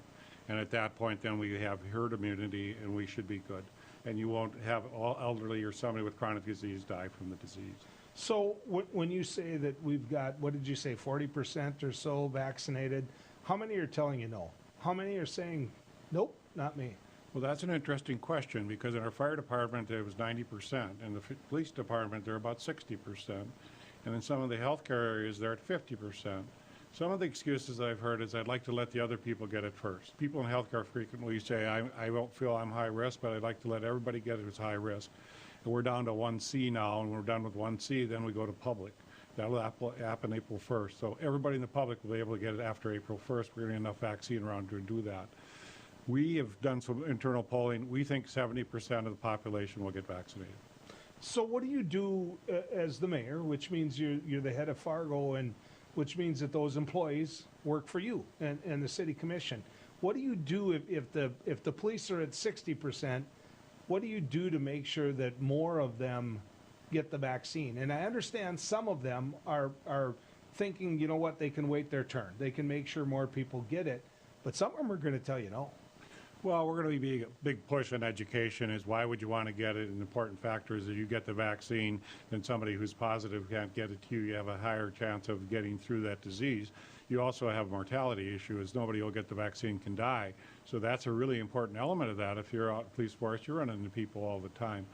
And at that point, then we have herd immunity and we should be good. And you won't have all elderly or somebody with chronic disease die from the disease. So when you say that we've got, what did you say, 40% or so vaccinated, how many are telling you no? How many are saying, nope, not me? Well, that's an interesting question because in our fire department it was 90%, in the police department they're about 60%, and in some of the healthcare areas they're at 50%. Some of the excuses I've heard is I'd like to let the other people get it first. People in healthcare frequently say I don't feel I'm high risk, but I'd like to let everybody get it as high risk. And we're down to 1C now, and when we're done with 1C, then we go to public. That'll happen April 1st. So everybody in the public will be able to get it after April 1st. We're getting enough vaccine around to do that. We have done some internal polling. We think 70% of the population will get vaccinated. So what do you do as the mayor, which means you're the head of Fargo, and which means that those employees work for you and the city commission? What do you do if the police are at 60%? What do you do to make sure that more of them get the vaccine? And I understand some of them are thinking, you know what, they can wait their turn. They can make sure more people get it, but some of them are going to tell you no. Well, we're going to be a big push on education is why would you want to get it? An important factor is that you get the vaccine, then somebody who's positive can't get it to you. You have a higher chance of getting through that disease. You also have a mortality issue is nobody will get the vaccine can die. So that's a really important element of that. If you're out in the police force, you're running into people all the time.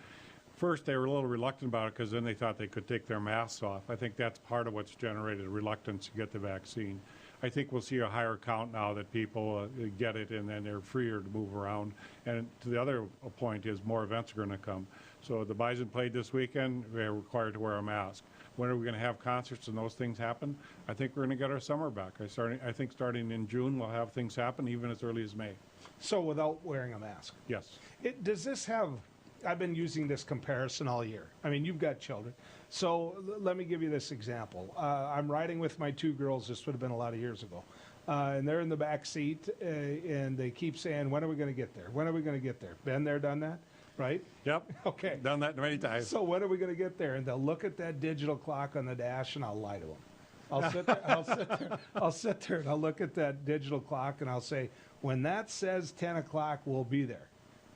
First, they were a little reluctant about it because then they thought they could take their masks off. I think that's part of what's generated reluctance to get the vaccine. I think we'll see a higher count now that people get it, and then they're freer to move around. And to the other point is more events are going to come. So the Bison played this weekend, they're required to wear a mask. When are we going to have concerts and those things happen? I think we're going to get our summer back. I think starting in June, we'll have things happen, even as early as May. So without wearing a mask? Yes. Does this have, I've been using this comparison all year. I mean, you've got children. So let me give you this example. I'm riding with my 2 girls. This would have been a lot of years ago. And they're in the back seat, and they keep saying, when are we going to get there? When are we going to get there? Been there, done that? Right? Yep. Okay. Done that many times. So when are we going to get there? And they'll look at that digital clock on the dash, and I'll lie to them. I'll sit there, and I'll look at that digital clock, and I'll say, when that says 10 o'clock, we'll be there.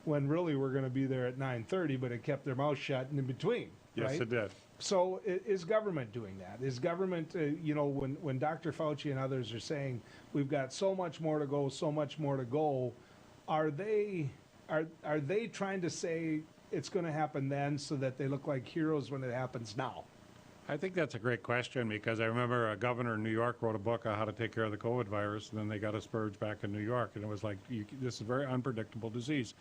When really we're going to be there at 9:30, but it kept their mouth shut in between. Yes, right? it did. So is government doing that? Is government, when Dr. Fauci and others are saying we've got so much more to go, so much more to go, are they trying to say it's going to happen then so that they look like heroes when it happens now? I think that's a great question, because I remember a governor in New York wrote a book on how to take care of the COVID virus, and then they got a spurge back in New York, and it was like, this is a very unpredictable disease.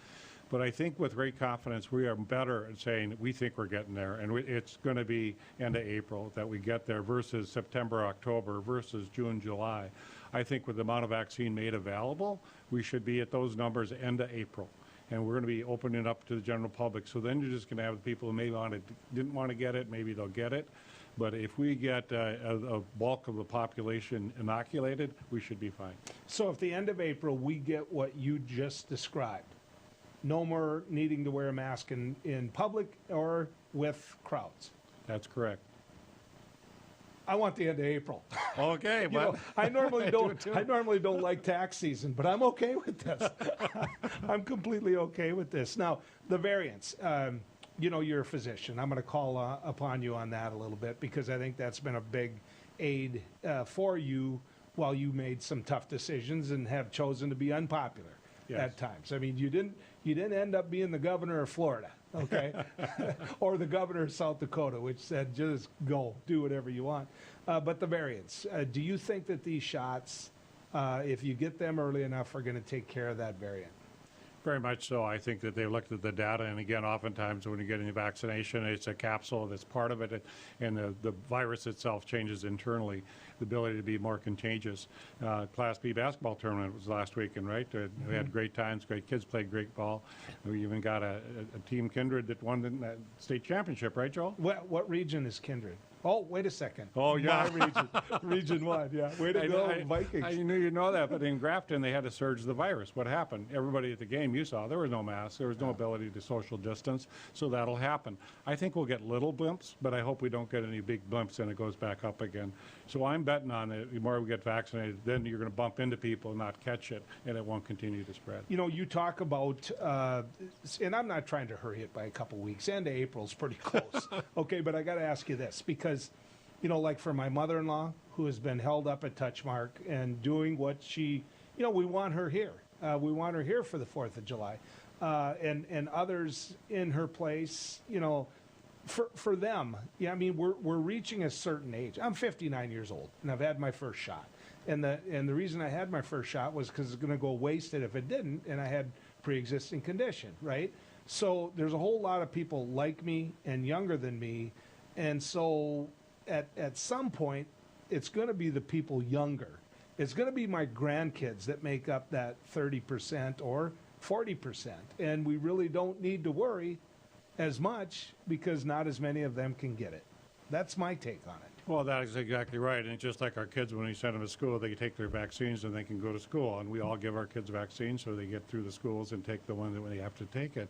But I think with great confidence, we are better at saying we think we're getting there, and it's going to be end of April that we get there versus September, October versus June, July. I think with the amount of vaccine made available, we should be at those numbers end of April. And we're going to be opening up to the general public. So then you're just going to have the people who maybe didn't want to get it, maybe they'll get it. But if we get a bulk of the population inoculated, we should be fine. So if the end of April we get what you just described, no more needing to wear a mask in public or with crowds. That's correct. I want the end of April. Okay, but I normally don't like tax season, but I'm okay with this. I'm completely okay with this. Now, the variants. You're a physician. I'm going to call upon you on that a little bit, because I think that's been a big aid for you while you made some tough decisions and have chosen to be unpopular at times. I mean, you didn't end up being the governor of Florida, okay, or the governor of South Dakota, which said just go, do whatever you want. But the variants. Do you think that these shots, if you get them early enough, are going to take care of that variant? Very much so. I think that they looked at the data, and again, oftentimes when you're getting a vaccination, it's a capsule that's part of it, and the virus itself changes internally, the ability to be more contagious. Class B basketball tournament was last weekend, right? We had great times, great kids played great ball. We even got a team, Kindred, that won the state championship, right, Joel? What region is Kindred? Oh, wait a second. Oh, yeah. My region. Region 1, yeah. Way to go, Vikings. I knew you know that, but in Grafton, they had to surge the virus. What happened? Everybody at the game, you saw, there was no mask. There was no ability to social distance, so that'll happen. I think we'll get little blimps, but I hope we don't get any big blimps and it goes back up again. So I'm betting on it. The more we get vaccinated, then you're going to bump into people and not catch it, and it won't continue to spread. You talk about, and I'm not trying to hurry it by a couple weeks. End of April's pretty close. Okay, but I got to ask you this, because like for my mother-in-law, who has been held up at Touchmark and doing what she, we want her here. We want her here for the 4th of July. And others in her place, for them, I mean, we're reaching a certain age. I'm 59 years old, and I've had my first shot. And the reason I had my first shot was because it's going to go wasted if it didn't, and I had pre-existing condition, right? So there's a whole lot of people like me and younger than me, and so at some point, it's going to be the people younger. It's going to be my grandkids that make up that 30% or 40%. And we really don't need to worry as much because not as many of them can get it. That's my take on it. Well, that is exactly right. And just like our kids, when we send them to school, they take their vaccines and they can go to school. And we all give our kids vaccines so they get through the schools and take the one that when they have to take it.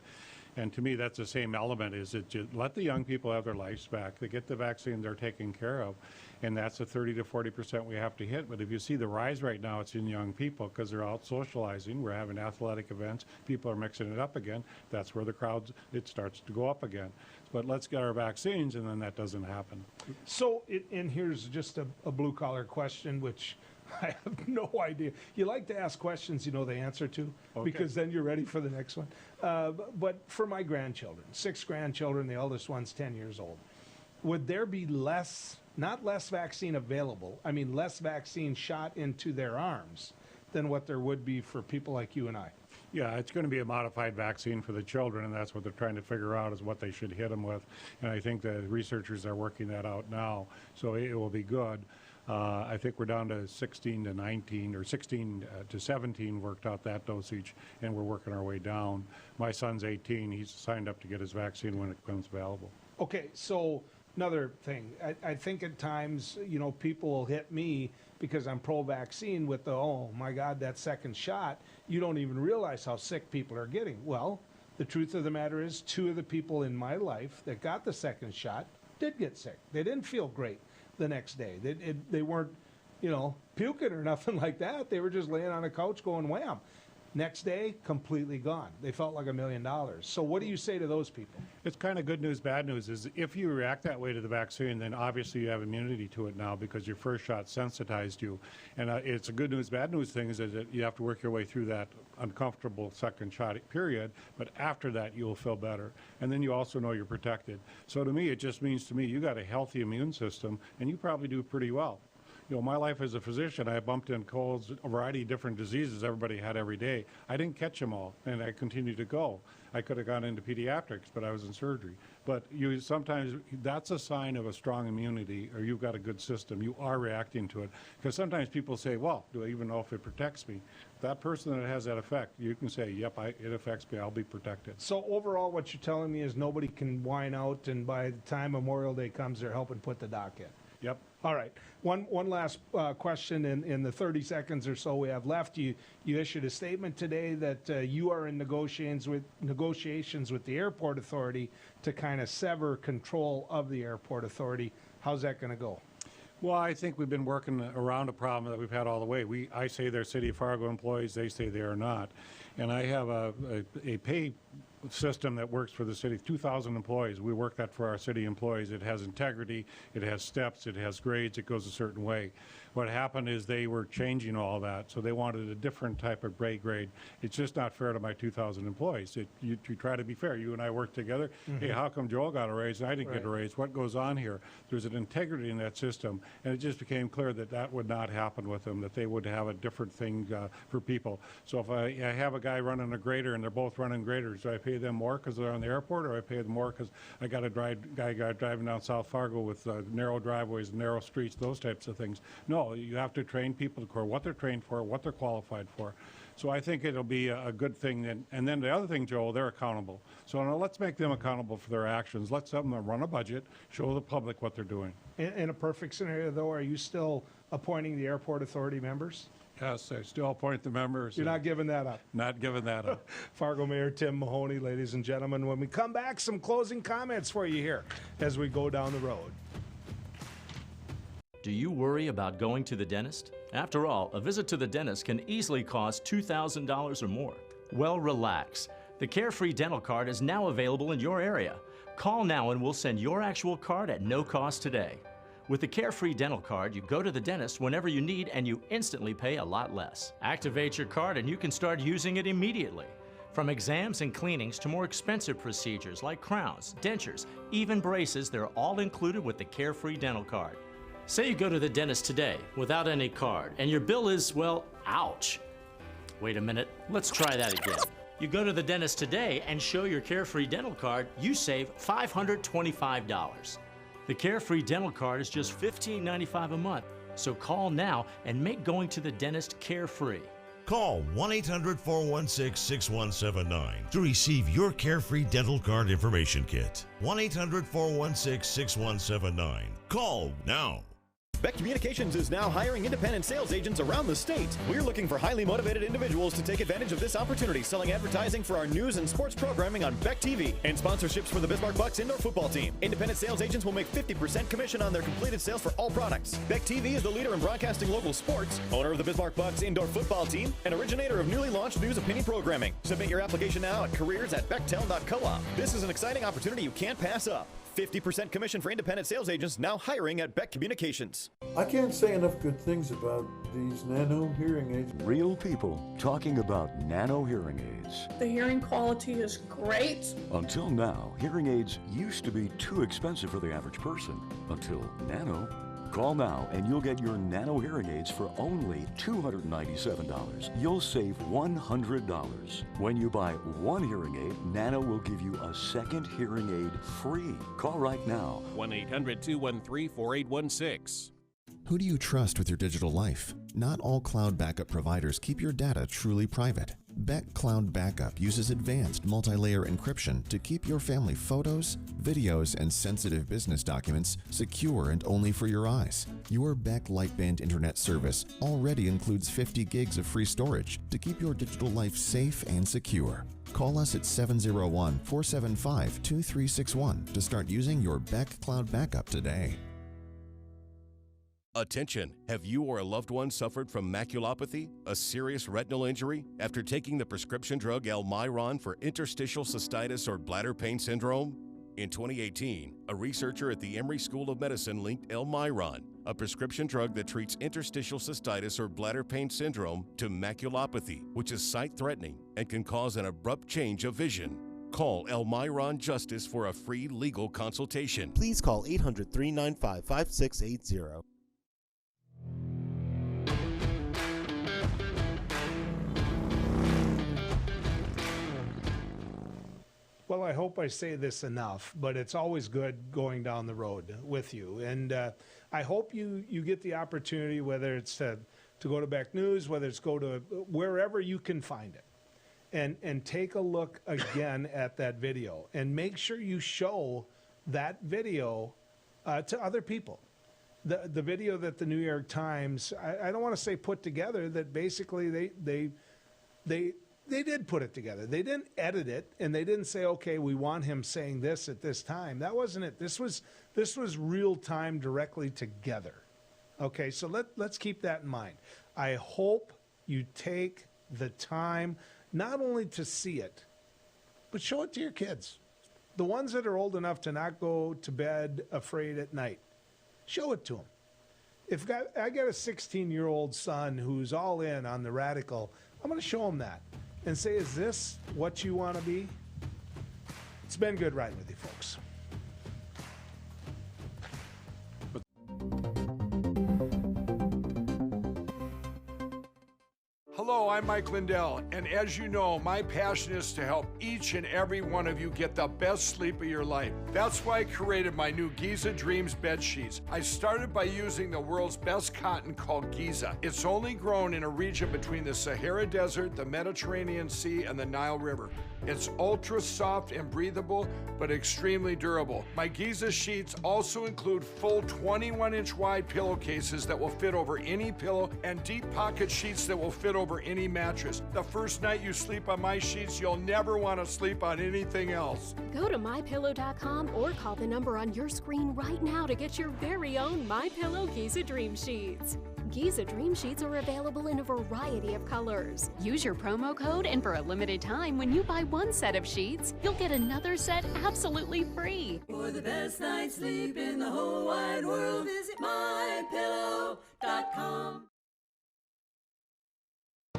And to me, that's the same element, is that you let the young people have their lives back. They get the vaccine, they're taken care of. And that's the 30 to 40% we have to hit. But if you see the rise right now, it's in young people because they're out socializing. We're having athletic events. People are mixing it up again. That's where the crowds, it starts to go up again. But let's get our vaccines, and then that doesn't happen. So, and here's just a blue-collar question, which I have no idea. You like to ask questions you know the answer to, because then you're ready for the next one. But for my grandchildren, 6 grandchildren, the eldest one's 10 years old. would there be not less vaccine available, I mean less vaccine shot into their arms than what there would be for people like you and I? Yeah, it's going to be a modified vaccine for the children, and that's what they're trying to figure out is what they should hit them with. And I think the researchers are working that out now, so it will be good. I think we're down to 16 to 19 or 16 to 17 worked out that dosage, and we're working our way down. My son's 18. He's signed up to get his vaccine when it becomes available. Okay, so another thing, I think at times, people will hit me because I'm pro-vaccine with the, oh my God, that second shot. You don't even realize how sick people are getting. Well, the truth of the matter is 2 of the people in my life that got the second shot did get sick. They didn't feel great the next day. They weren't, puking or nothing like that. They were just laying on a couch going wham. Next day, completely gone. They felt like $1 million. So what do you say to those people? It's kind of good news, bad news. Is if you react that way to the vaccine, then obviously you have immunity to it now because your first shot sensitized you. And it's a good news, bad news thing is that you have to work your way through that uncomfortable second shot period, but after that you'll feel better. And then you also know you're protected. So to me, it just means to me you got a healthy immune system and you probably do pretty well. My life as a physician, I bumped in colds, a variety of different diseases everybody had every day. I didn't catch them all, and I continued to go. I could have gone into pediatrics, but I was in surgery. But sometimes that's a sign of a strong immunity, or you've got a good system. You are reacting to it. Because sometimes people say, well, do I even know if it protects me? That person that has that effect, you can say, yep, it affects me, I'll be protected. So overall, what you're telling me is nobody can whine out, and by the time Memorial Day comes, they're helping put the doc in. Yep. All right. One last question in the 30 seconds or so we have left. You issued a statement today that you are in negotiations with the airport authority to kind of sever control of the airport authority. How's that going to go? Well, I think we've been working around a problem that we've had all the way. I say they're City of Fargo employees. They say they are not. And I have a pay system that works for the city, 2,000 employees. We work that for our city employees. It has integrity, it has steps, it has grades, it goes a certain way. What happened is they were changing all that, so they wanted a different type of pay grade. It's just not fair to my 2,000 employees. You try to be fair. You and I work together. Mm-hmm. Hey, how come Joel got a raise and I didn't get a raise? What goes on here? There's an integrity in that system, and it just became clear that that would not happen with them, that they would have a different thing for people. So if I have a guy running a grader and they're both running graders, do I pay them more because they're on the airport, or I pay them more because I got a guy driving down South Fargo with narrow driveways, narrow streets, those types of things? No, you have to train people to what they're trained for, what they're qualified for. So I think it'll be a good thing. And then the other thing, Joel, they're accountable. So now let's make them accountable for their actions. Let's have them run a budget, show the public what they're doing. In a perfect scenario, though, are you still appointing the airport authority members? Yes, I still appoint the members. You're not giving that up? Not giving that up. Fargo Mayor Tim Mahoney, ladies and gentlemen. When we come back, some closing comments for you here as we go down the road. Do you worry about going to the dentist? After all, a visit to the dentist can easily cost $2,000 or more. Well, relax. The Carefree Dental Card is now available in your area. Call now and we'll send your actual card at no cost today. With the Carefree Dental Card, you go to the dentist whenever you need and you instantly pay a lot less. Activate your card and you can start using it immediately. From exams and cleanings to more expensive procedures like crowns, dentures, even braces, they're all included with the Carefree Dental Card. Say you go to the dentist today without any card and your bill is, well, ouch. Wait a minute, let's try that again. You go to the dentist today and show your Carefree Dental Card, you save $525. The Carefree Dental Card is just $15.95 a month, so call now and make going to the dentist carefree. Call 1-800-416-6179 to receive your Carefree Dental Card information kit. 1-800-416-6179. Call now. Beck Communications is now hiring independent sales agents around the state. We're looking for highly motivated individuals to take advantage of this opportunity, selling advertising for our news and sports programming on Beck TV and sponsorships for the Bismarck Bucks indoor football team. Independent sales agents will make 50% commission on their completed sales for all products. Beck TV is the leader in broadcasting local sports, owner of the Bismarck Bucks indoor football team, and originator of newly launched news opinion programming. Submit your application now at careers@becktel.coop. This is an exciting opportunity you can't pass up. 50% commission for independent sales agents now hiring at Beck Communications. I can't say enough good things about these nano hearing aids. Real people talking about nano hearing aids. The hearing quality is great. Until now, hearing aids used to be too expensive for the average person. Until Nano. Call now and you'll get your Nano hearing aids for only $297. You'll save $100. When you buy one hearing aid, Nano will give you a second hearing aid free. Call right now. 1-800-213-4816. Who do you trust with your digital life? Not all cloud backup providers keep your data truly private. Beck Cloud Backup uses advanced multi-layer encryption to keep your family photos, videos, and sensitive business documents secure and only for your eyes. Your Beck Lightband Internet service already includes 50 gigs of free storage to keep your digital life safe and secure. Call us at 701-475-2361 to start using your Beck Cloud Backup today. Attention! Have you or a loved one suffered from maculopathy, a serious retinal injury, after taking the prescription drug Almiron for interstitial cystitis or bladder pain syndrome? In 2018, a researcher at the Emory School of Medicine linked Almiron, a prescription drug that treats interstitial cystitis or bladder pain syndrome, to maculopathy, which is sight-threatening and can cause an abrupt change of vision. Call Almiron Justice for a free legal consultation. Please call 800-395-5680. Well, I hope I say this enough, but it's always good going down the road with you. And I hope you get the opportunity, whether it's to go to Beck News, whether it's go to wherever you can find it, and take a look again at that video. And make sure you show that video to other people. The video that the New York Times, I don't want to say put together, that basically they did put it together. They didn't edit it, and they didn't say, okay, we want him saying this at this time. That wasn't it. This was real time, directly together. Okay, so let's keep that in mind. I hope you take the time not only to see it, but show it to your kids. The ones that are old enough to not go to bed afraid at night, show it to them. If I got a 16-year-old son who's all in on the radical, I'm going to show him that and say, is this what you want to be? It's been good riding with you folks. Hello, I'm Mike Lindell, and as you know, my passion is to help each and every one of you get the best sleep of your life. That's why I created my new Giza Dreams bed sheets. I started by using the world's best cotton called Giza. It's only grown in a region between the Sahara Desert, the Mediterranean Sea, and the Nile River. It's ultra soft and breathable, but extremely durable. My Giza sheets also include full 21-inch wide pillowcases that will fit over any pillow and deep pocket sheets that will fit over any mattress. The first night you sleep on my sheets, you'll never want to sleep on anything else. Go to MyPillow.com or call the number on your screen right now to get your very own MyPillow Giza Dream Sheets. Giza Dream Sheets are available in a variety of colors. Use your promo code, and for a limited time, when you buy one set of sheets, you'll get another set absolutely free. For the best night's sleep in the whole wide world, visit MyPillow.com.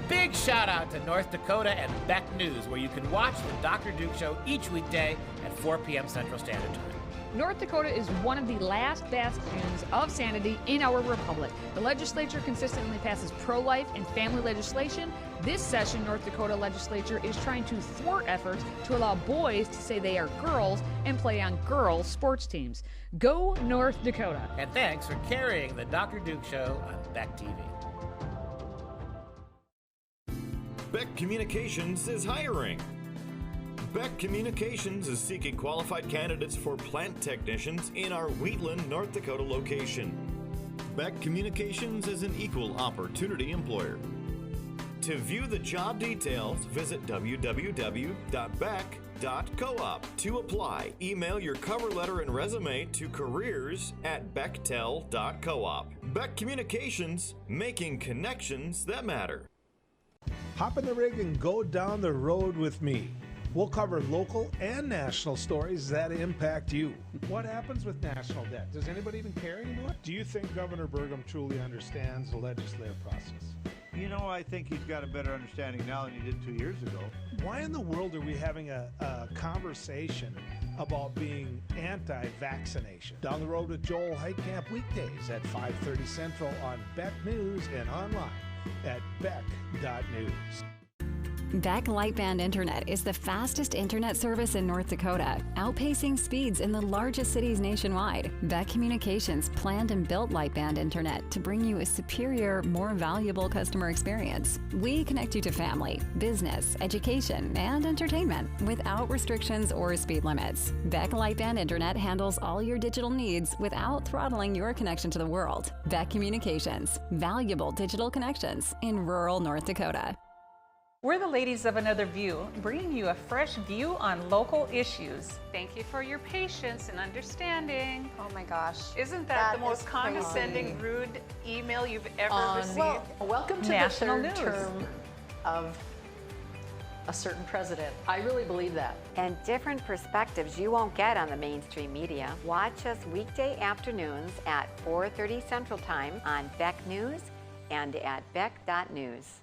Big shout out to North Dakota and Beck News, where you can watch the Dr. Duke Show each weekday at 4 p.m. Central Standard Time. North Dakota is one of the last bastions of sanity in our republic. The legislature consistently passes pro-life and family legislation. This session, North Dakota legislature is trying to thwart efforts to allow boys to say they are girls and play on girls' sports teams. Go North Dakota. And thanks for carrying the Dr. Duke Show on Beck TV. Beck Communications is hiring. Beck Communications is seeking qualified candidates for plant technicians in our Wheatland, North Dakota location. Beck Communications is an equal opportunity employer. To view the job details, visit www.beck.coop. To apply, email your cover letter and resume to careers@bechtel.coop. Beck Communications, making connections that matter. Hop in the rig and go down the road with me. We'll cover local and national stories that impact you. What happens with national debt? Does anybody even care anymore? Do you think Governor Burgum truly understands the legislative process? You know, I think he's got a better understanding now than he did 2 years ago. Why in the world are we having a conversation about being anti-vaccination? Down the Road with Joel Heitkamp, weekdays at 5:30 Central on Beck News and online at beck.news. Beck Lightband Internet is the fastest internet service in North Dakota, outpacing speeds in the largest cities nationwide. Beck Communications planned and built Lightband Internet to bring you a superior, more valuable customer experience. We connect you to family, business, education, and entertainment without restrictions or speed limits. Beck Lightband Internet handles all your digital needs without throttling your connection to the world. Beck Communications, valuable digital connections in rural North Dakota. We're the ladies of Another View, bringing you a fresh view on local issues. Thank you for your patience and understanding. Oh my gosh. Isn't that the most condescending, rude email you've ever received? Well, welcome to National the third news. term of a certain president. I really believe that. And different perspectives you won't get on the mainstream media. Watch us weekday afternoons at 4:30 Central Time on Beck News and at beck.news.